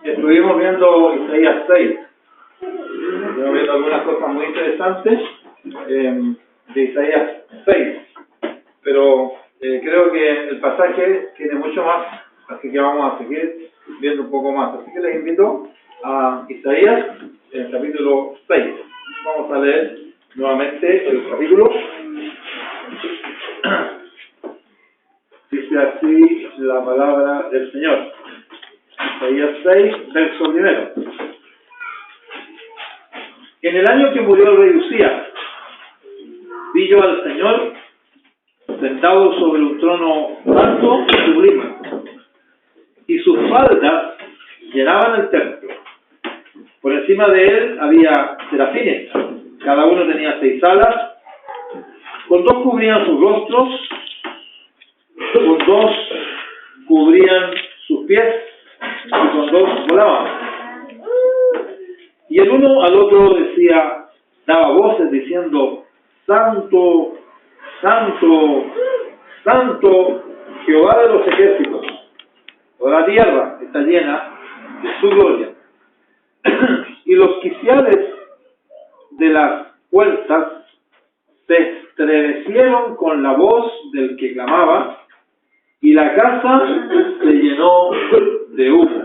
Estuvimos viendo Isaías 6. Estuvimos viendo algunas cosas muy interesantes de Isaías 6. Pero creo que el pasaje tiene mucho más, así que vamos a seguir viendo un poco más. Así que les invito a Isaías, el capítulo 6. Vamos a leer nuevamente el capítulo. Dice así la palabra del Señor. Isaías 6, verso 1. En el año que murió el rey Usías, vi yo al Señor sentado sobre un trono alto y sublime, y sus faldas llenaban el templo. Por encima de él había serafines, cada uno tenía 6 alas, con 2 cubrían sus rostros, con 2 cubrían sus pies, y con 2 volaban. Y el uno al otro decía, daba voces diciendo, Santo, Santo, Santo, Jehová de los ejércitos. Toda la tierra está llena de su gloria. Y los quiciales de las puertas se estremecieron con la voz del que clamaba, y la casa se llenó de humo.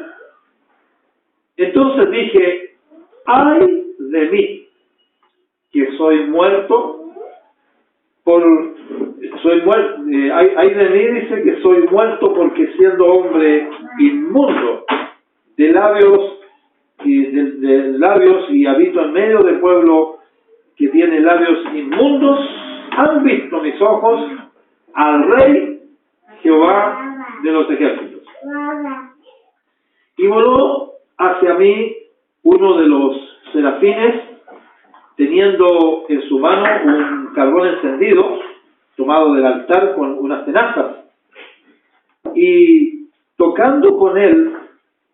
Entonces dije, ¡ay de mí, que soy muerto! Ay de mí, dice, que soy muerto, porque siendo hombre inmundo de labios y habito en medio del pueblo que tiene labios inmundos, han visto mis ojos al Rey Jehová de los ejércitos. Y voló hacia mí uno de los serafines, teniendo en su mano un carbón encendido, tomado del altar con unas tenazas, y tocando con él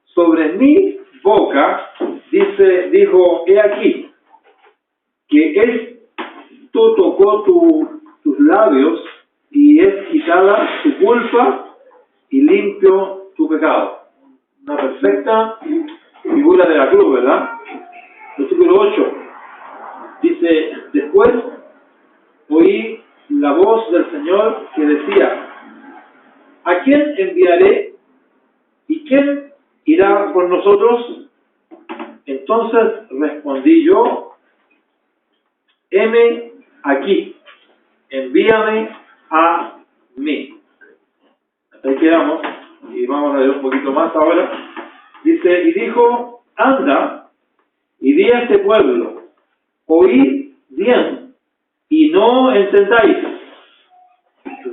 sobre mi boca, dijo, he aquí, que esto tocó tus labios, y es quitada tu culpa, y limpio tu pecado. Una perfecta figura de la cruz, ¿verdad? Versículo 8. Dice, después oí la voz del Señor que decía, ¿a quién enviaré? ¿Y quién irá por nosotros? Entonces respondí yo, heme aquí, envíame a mí. Hasta ahí quedamos, y vamos a leer un poquito más ahora. Dice, y dijo, anda, y di a este pueblo, oíd bien, y no entendáis.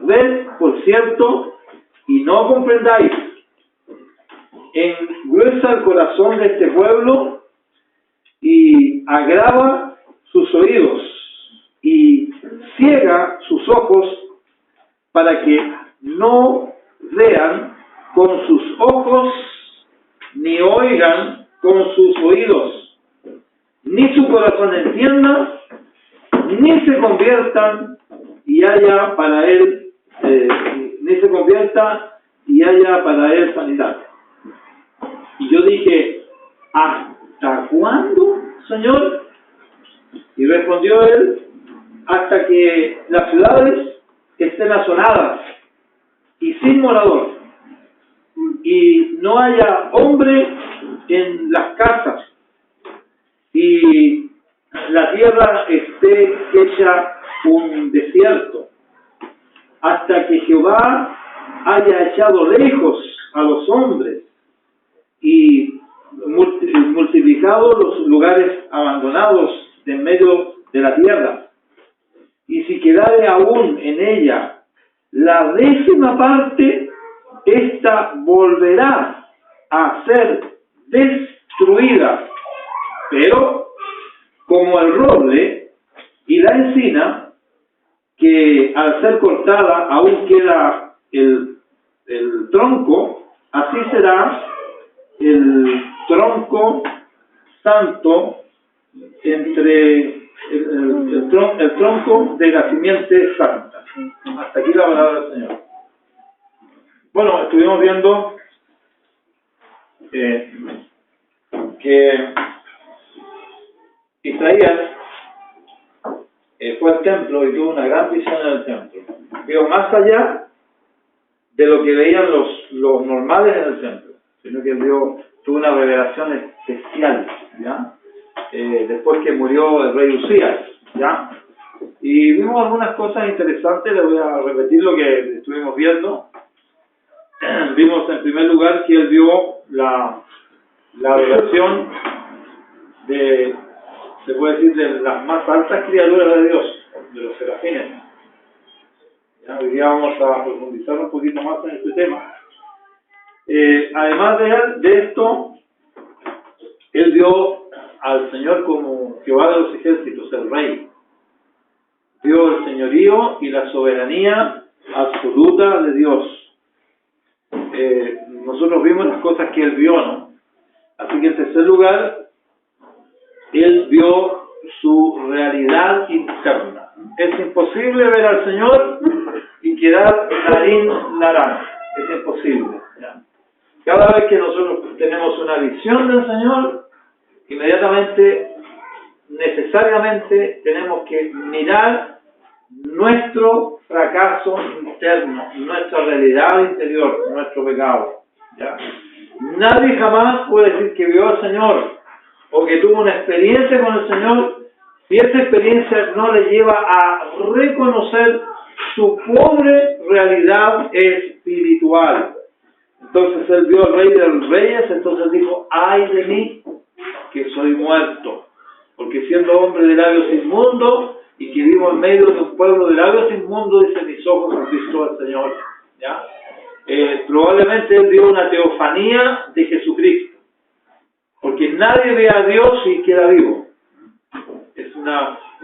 Ved, por cierto, y no comprendáis. Engruesa el corazón de este pueblo, y agrava sus oídos, y ciega sus ojos, para que no vean con sus ojos, ni oigan con sus oídos, ni su corazón entienda, ni se conviertan y haya para él sanidad. Y yo dije, ¿hasta cuándo, Señor? Y respondió él, hasta que las ciudades estén asoladas y sin morador, y no haya hombre en las casas, y la tierra esté hecha un desierto, hasta que Jehová haya echado lejos a los hombres y multiplicado los lugares abandonados de en medio de la tierra. Y si quedare aún en ella la 10ª parte, ésta volverá a ser destruida. Pero como el roble y la encina, que al ser cortada aún queda el tronco, así será el tronco santo entre el tronco de la simiente santa. Hasta aquí la palabra del Señor. Bueno, estuvimos viendo que Isaías fue al templo y tuvo una gran visión en el templo. Vio más allá de lo que veían los normales en el templo, sino que tuvo una revelación especial, ¿ya? Después que murió el rey Usías, ¿ya? Y vimos algunas cosas interesantes. Les voy a repetir lo que estuvimos viendo. Vimos en primer lugar que él vio la revelación se puede decir, de las más altas criaturas de Dios, de los serafines. Ya, hoy día vamos a profundizar un poquito más en este tema. Además de esto, él vio al Señor como Jehová de los ejércitos, el Rey. Vio el señorío y la soberanía absoluta de Dios. Nosotros vimos las cosas que él vio, ¿no? Así que en tercer lugar, él vio su realidad interna. Es imposible ver al Señor y quedar naranja. Es imposible, ¿ya? Cada vez que nosotros tenemos una visión del Señor, inmediatamente, necesariamente, tenemos que mirar nuestro fracaso interno, nuestra realidad interior, nuestro pecado, ¿ya? Nadie jamás puede decir que vio al Señor o que tuvo una experiencia con el Señor si esa experiencia no le lleva a reconocer su pobre realidad espiritual. Entonces él vio al Rey de los Reyes, entonces dijo: ¡ay de mí, que soy muerto! Porque siendo hombre de labios inmundos y que vivo en medio de un pueblo de labios inmundos, dice: mis ojos han visto al Señor, ¿ya? Probablemente él vio una teofanía de Jesucristo, porque nadie ve a Dios y queda vivo.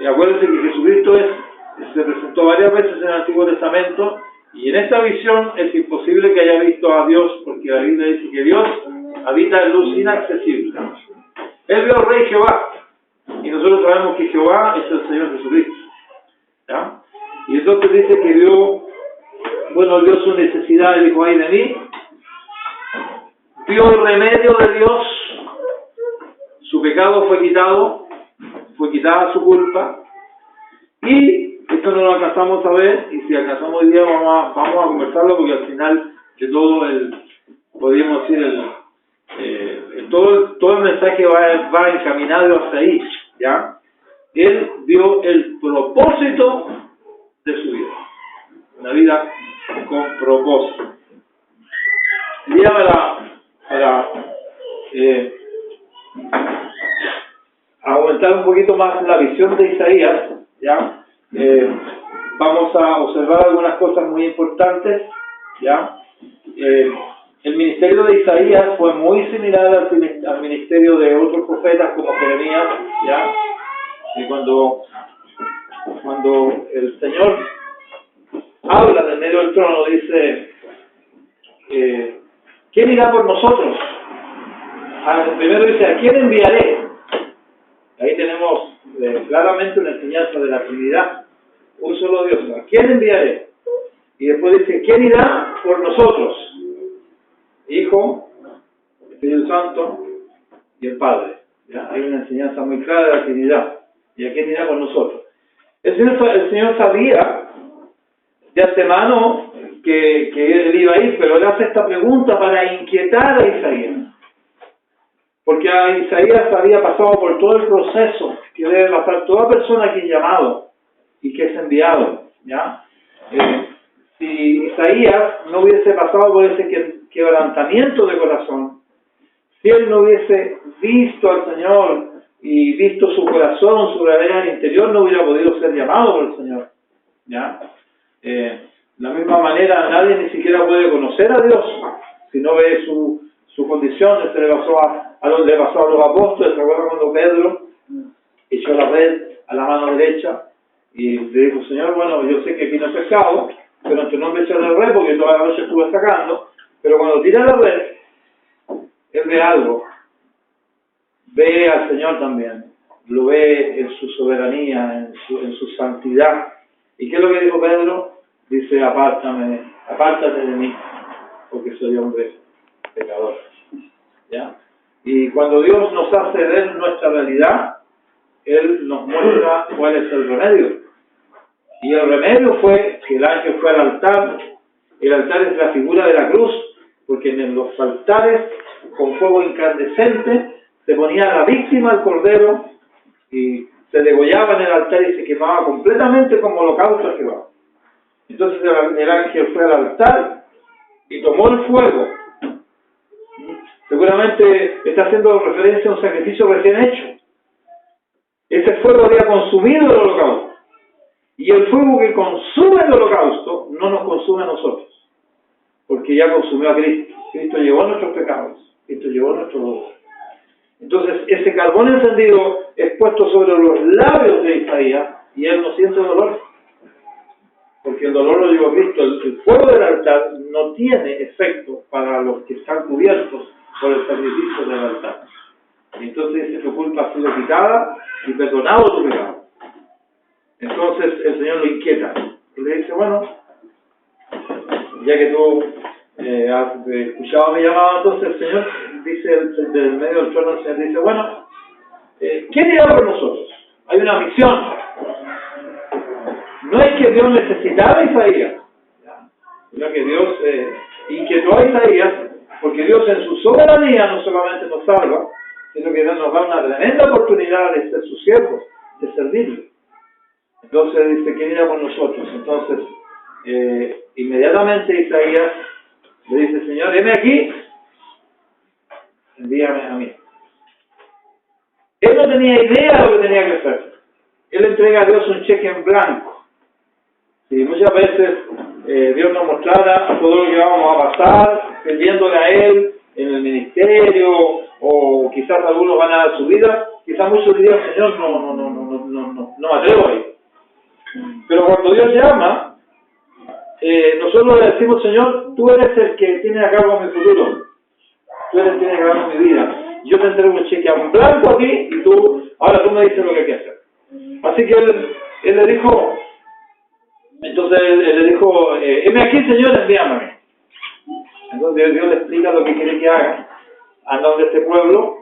Acuérdense que Jesucristo se presentó varias veces en el Antiguo Testamento, y en esta visión es imposible que haya visto a Dios, porque la Biblia dice que Dios habita en luz inaccesible. Él vio al Rey Jehová, y nosotros sabemos que Jehová es el Señor Jesucristo, ¿ya? Y entonces dice que vio su necesidad y dijo: ¡ay de mí! Vio el remedio de Dios, su pecado fue quitada su culpa, y esto no lo alcanzamos a ver, y si alcanzamos hoy día vamos a conversarlo, porque al final de todo podríamos decir todo el mensaje va encaminado hacia ahí, ¿ya? Él vio el propósito de su vida, una vida con propósito. El día para aumentar un poquito más la visión de Isaías, ¿ya? Vamos a observar algunas cosas muy importantes, ¿ya? El ministerio de Isaías fue muy similar al ministerio de otros profetas como Jeremías, ¿ya? Y cuando el Señor habla del medio del trono, dice: ¿quién irá por nosotros? Primero dice: ¿a quién enviaré? Ahí tenemos claramente una enseñanza de la Trinidad, un solo Dios. ¿A quién enviaré? Y después dice: ¿quién irá por nosotros? Hijo, Espíritu Santo y el Padre, ¿ya? Hay una enseñanza muy clara de la Trinidad. ¿Y a quién irá por nosotros? El Señor sabía de antemano que él iba a ir, pero él hace esta pregunta para inquietar a Isaías. Porque a Isaías había pasado por todo el proceso que debe pasar toda persona que es llamado y que es enviado, ¿ya? Si Isaías no hubiese pasado por ese quebrantamiento de corazón, si él no hubiese visto al Señor y visto su corazón, su realidad interior, no hubiera podido ser llamado por el Señor, ¿ya? De la misma manera, nadie ni siquiera puede conocer a Dios si no ve su condición. Esto le pasó a los apóstoles. ¿Se acuerdan cuando Pedro echó la red a la mano derecha y le dijo: Señor, bueno, yo sé que aquí no es pescado, pero en tu nombre eché la red, porque toda la noche estuve sacando? Pero cuando tira la red, él ve algo, ve al Señor también, lo ve en su soberanía, en su santidad. ¿Y qué es lo que dijo Pedro? Dice: apártate de mí, porque soy hombre pecador, ¿ya? Y cuando Dios nos hace ver nuestra realidad, Él nos muestra cuál es el remedio. Y el remedio fue que el ángel fue al altar. El altar es la figura de la cruz, porque en los altares, con fuego incandescente, se ponía la víctima al cordero y se degollaba en el altar y se quemaba completamente como holocausto a Jehová. Entonces el ángel fue al altar y tomó el fuego. Seguramente está haciendo referencia a un sacrificio recién hecho. Ese fuego había consumido el holocausto. Y el fuego que consume el holocausto no nos consume a nosotros, porque ya consumió a Cristo. Cristo llevó nuestros pecados, Cristo llevó nuestros dolores. Entonces ese carbón encendido es puesto sobre los labios de Isaías y él no siente dolor, porque el dolor lo llevó Cristo. El fuego del altar no tiene efecto para los que están cubiertos por el sacrificio del altar. Y entonces dice: tu culpa ha sido quitada y perdonado tu pecado. Entonces el Señor lo inquieta y le dice: bueno, ya que tú has escuchado mi llamado, entonces el Señor dice, del medio del trono, el Señor dice: bueno, ¿quién irá por nosotros? Hay una misión. No es que Dios necesitara a Isaías, sino que Dios inquietó a Isaías, porque Dios en su soberanía no solamente nos salva, sino que Dios nos da una tremenda oportunidad de ser sus siervos, de servirle. Entonces dice: ¿quién irá por nosotros? Entonces, inmediatamente Isaías le dice: Señor, heme aquí, envíame a mí. Él no tenía idea de lo que tenía que hacer. Él entrega a Dios un cheque en blanco. Y muchas veces Dios nos mostrara todo lo que vamos a pasar, creyéndole a Él en el ministerio, o quizás algunos van a dar su vida. Quizás muchos dirían: Señor, no me atrevo a ir. Pero cuando Dios llama, nosotros le decimos: Señor, tú eres el que tiene a cargo mi futuro, tú eres el que tiene a cargo mi vida. Yo te entrego un cheque en blanco a ti y ahora tú me dices lo que hay que hacer. Así que él le dijo, entonces él le dijo: heme aquí, Señor, envíame a mí. Entonces Dios le explica lo que quiere que haga. Andan de este pueblo,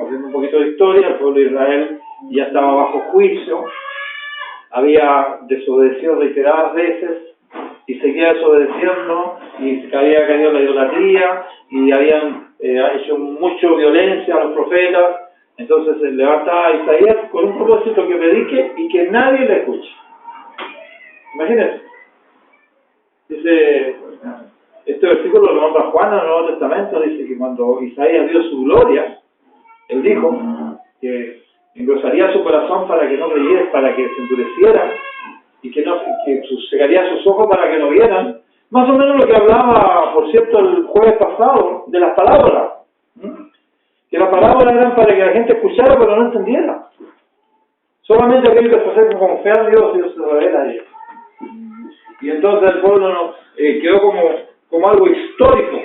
haciendo un poquito de historia. El pueblo de Israel ya estaba bajo juicio, había desobedecido reiteradas veces y seguía desobedeciendo, y había caído en la idolatría y habían hecho mucha violencia a los profetas. Entonces se levanta a Isaías con un propósito: que predique y que nadie le escuche. Imagínense. Dice, este versículo lo nombra Juan en el Nuevo Testamento. Dice que cuando Isaías vio su gloria, él dijo que engrosaría su corazón para que no creyera, para que se endureciera, y que cegaría sus ojos para que no vieran. Más o menos lo que hablaba, por cierto, el jueves pasado, de las parábolas. Que las parábolas eran para que la gente escuchara pero no entendiera. Solamente aquello que se acerca con fe a Dios, Dios se revela a ellos. Y entonces el pueblo quedó como algo histórico,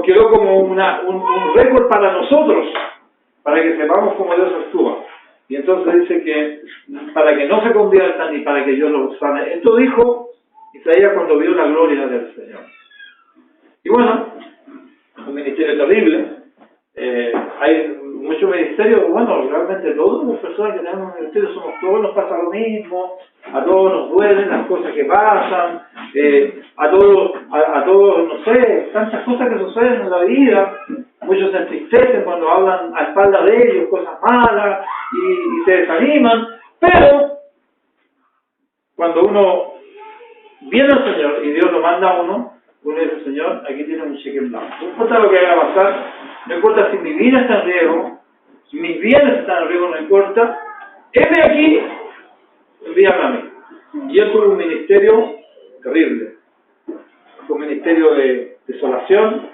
quedó como un récord para nosotros, para que sepamos cómo Dios actúa. Y entonces dice que para que no se conviertan y para que Dios los sane. Esto dijo Isaías cuando vio la gloria del Señor. Y bueno, un ministerio terrible. Hay muchos ministerios. Bueno, realmente todas las personas que tenemos un ministerio somos todos, nos pasa lo mismo, a todos nos duelen las cosas que pasan, a todos, no sé, tantas cosas que suceden en la vida. Muchos se entristecen cuando hablan a espaldas de ellos cosas malas y se desaniman, pero cuando uno viene al Señor y Dios lo manda a uno dice: Señor, aquí tienes un cheque en blanco. No importa lo que vaya a pasar, no importa si mi vida está en riesgo, si mis bienes están en riesgo, no importa. Heme aquí, envíame a mí. Y él tuvo un ministerio terrible, un ministerio de desolación.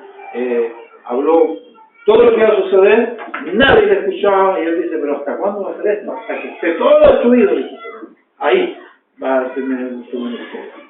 Habló todo lo que iba a suceder, nadie le escuchaba, y él dice: pero ¿hasta cuándo va a hacer esto? Hasta que esté todo destruido. Ahí va a terminar su ministerio.